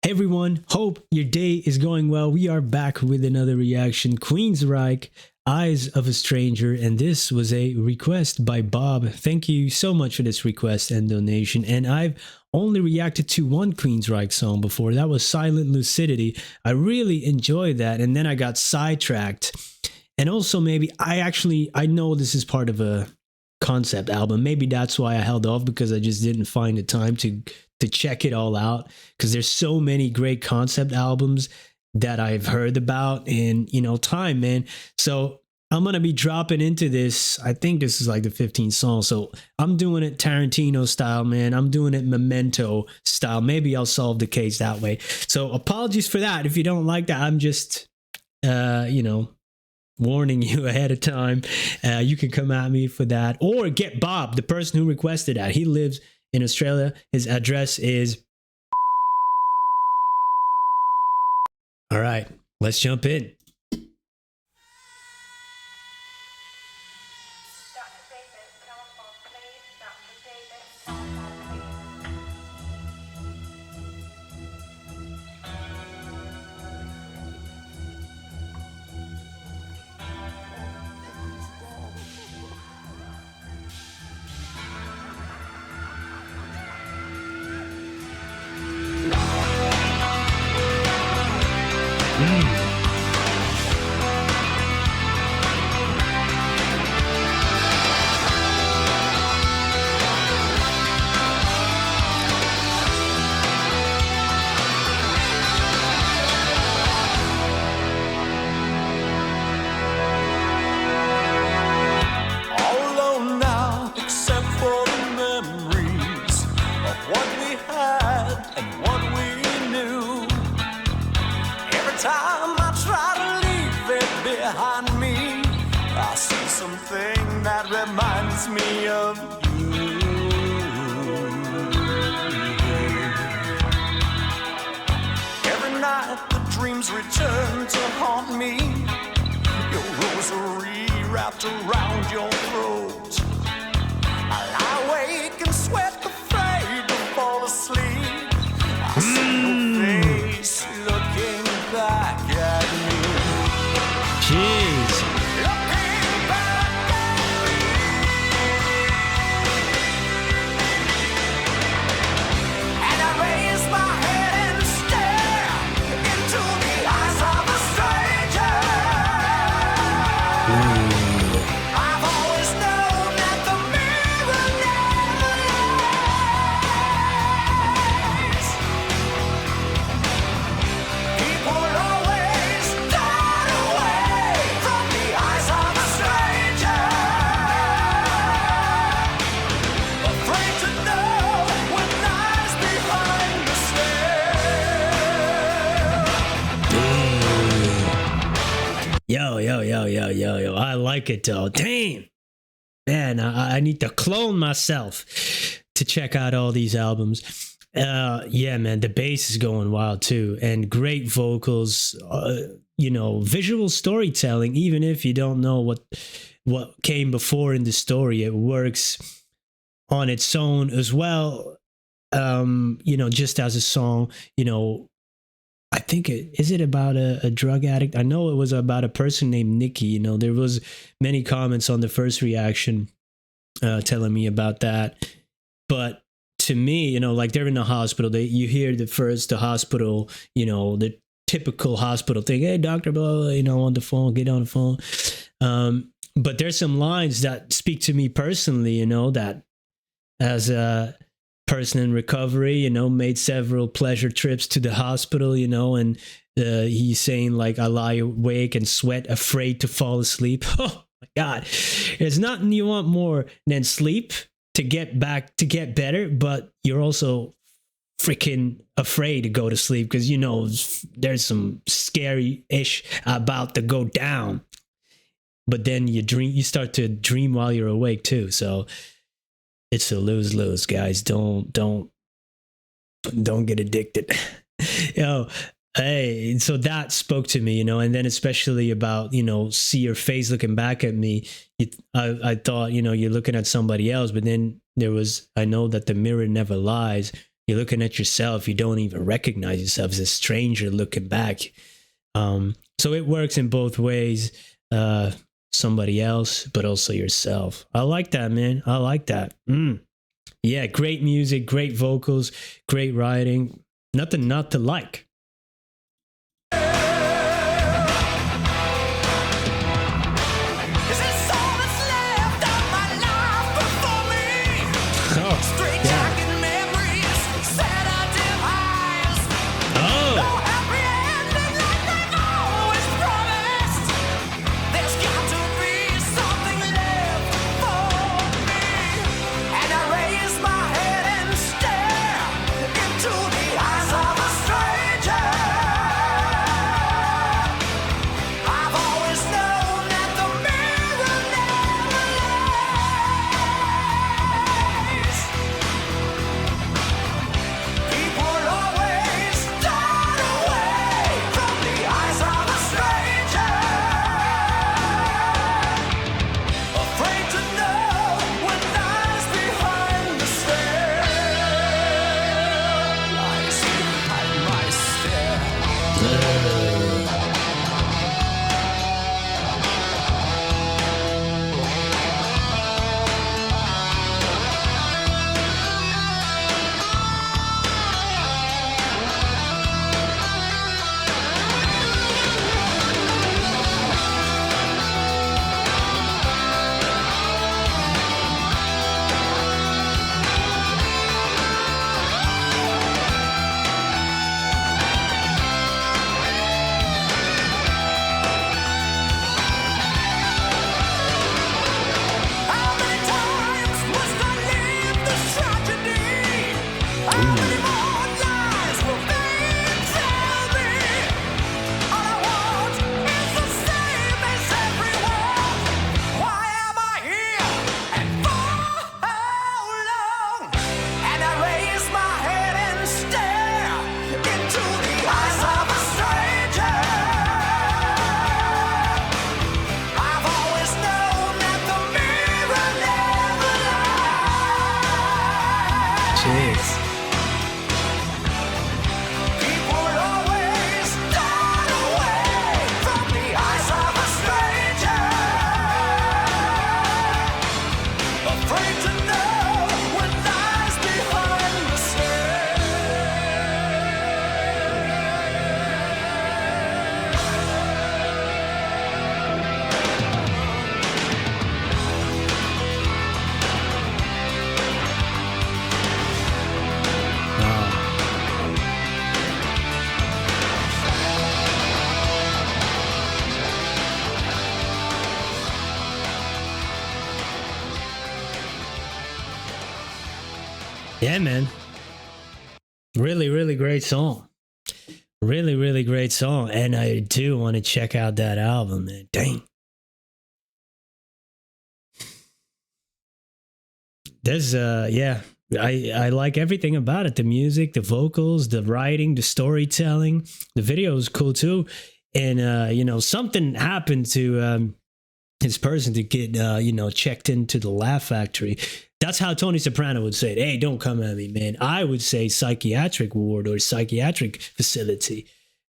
Hey everyone, hope your day is going well. We are back with another reaction. Queensrÿche, Eyes of a Stranger, and this was a request by Bob. Thank you so much for this request and donation. And I've only reacted to one Queensrÿche song before. That was Silent Lucidity. I really enjoyed that, and then I got sidetracked. And also maybe I know this is part of a concept album. Maybe that's why I held off, because I just didn't find the time to check it all out, because there's so many great concept albums that I've heard about in time, man. So I'm gonna be dropping into this. I think this is like the 15th song, so I'm doing it Tarantino style, man. I'm doing it Memento style. Maybe I'll solve the case that way. So apologies for that if you don't like that. I'm just warning you ahead of time. You can come at me for that, or get Bob, the person who requested that. He lives in Australia. His address is... All right, let's jump in. Time I try to leave it behind me, I see something that reminds me of you. Every night the dreams return to haunt me, your rosary wrapped around your throat. I lie awake and sweat, afraid to fall asleep. I see your face looking back at me. Jeez. Looking back at me. And I raise my head and stare into the eyes of a stranger. I've always known that the mirror never lies. People always turn away from the eyes of a stranger, afraid to know what lies behind the stare. Yo. I like it though. Damn. Man, I need to clone myself to check out all these albums. Yeah, man, the bass is going wild too, and great vocals. Visual storytelling. Even if you don't know what came before in the story, it works on its own as well. Just as a song. I think is it about a drug addict? I know it was about a person named Nikki. There was many comments on the first reaction telling me about that. But to me, like they're in the hospital. You hear the hospital, the typical hospital thing. Hey, doctor, blah, blah, on the phone, get on the phone. But there's some lines that speak to me personally, that as a person in recovery, made several pleasure trips to the hospital, and he's saying like, I lie awake and sweat, afraid to fall asleep. Oh my God, there's nothing you want more than sleep to get better, but you're also freaking afraid to go to sleep because there's some scary ish about to go down. But then you start to dream while you're awake too. So it's a lose-lose, guys. Don't get addicted. Hey, so that spoke to me, and then especially about, see your face looking back at me. I thought, you're looking at somebody else, but then I know that the mirror never lies. You're looking at yourself. You don't even recognize yourself as a stranger looking back. So it works in both ways. Somebody else, but also yourself. I like that, man. I like that. Yeah, great music, great vocals, great writing. Nothing not to like. Yeah, man. Really, really great song. Really, really great song. And I do want to check out that album, man. Dang. There's, yeah, I like everything about it. The music, the vocals, the writing, the storytelling. The video is cool too. And, you know, something happened to his person to get, you know, checked into the Laugh Factory. That's how Tony Soprano would say it. Hey, don't come at me, man. I would say psychiatric ward or psychiatric facility.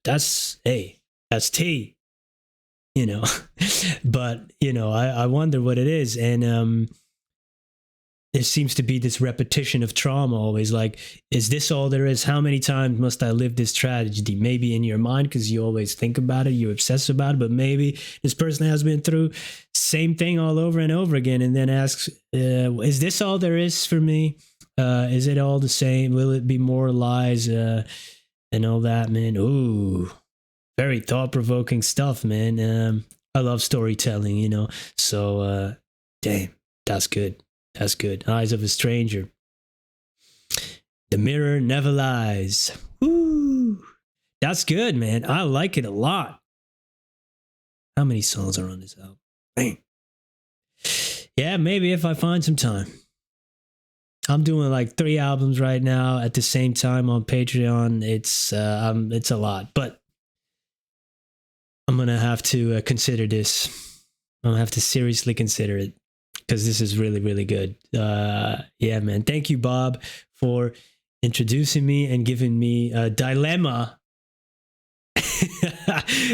That's, hey, that's T, you know. But, you know, I wonder what it is. And there seems to be this repetition of trauma always. Like, is this all there is? How many times must I live this tragedy? Maybe in your mind, because you always think about it, you obsess about it, but maybe this person has been through same thing all over and over again, and then asks, is this all there is for me? Is it all the same? Will it be more lies and all that, man? Ooh, very thought-provoking stuff, man. I love storytelling, you know, so damn, that's good. That's good. Eyes of a Stranger. The Mirror Never Lies. Woo! That's good, man. I like it a lot. How many songs are on this album? Man. Yeah, maybe if I find some time. I'm doing like 3 albums right now at the same time on Patreon. It's a lot, but I'm gonna have to consider this. I'm gonna have to seriously consider it, because this is really, really good. Yeah, man. Thank you, Bob, for introducing me and giving me a dilemma.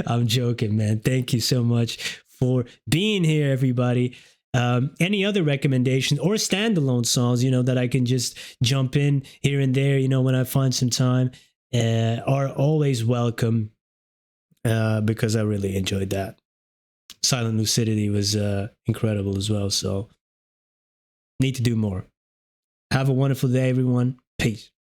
I'm joking, man. Thank you so much for being here, everybody. Any other recommendations or standalone songs, that I can just jump in here and there, when I find some time, are always welcome, because I really enjoyed that. Silent Lucidity was incredible as well. So need to do more. Have a wonderful day, everyone. Peace.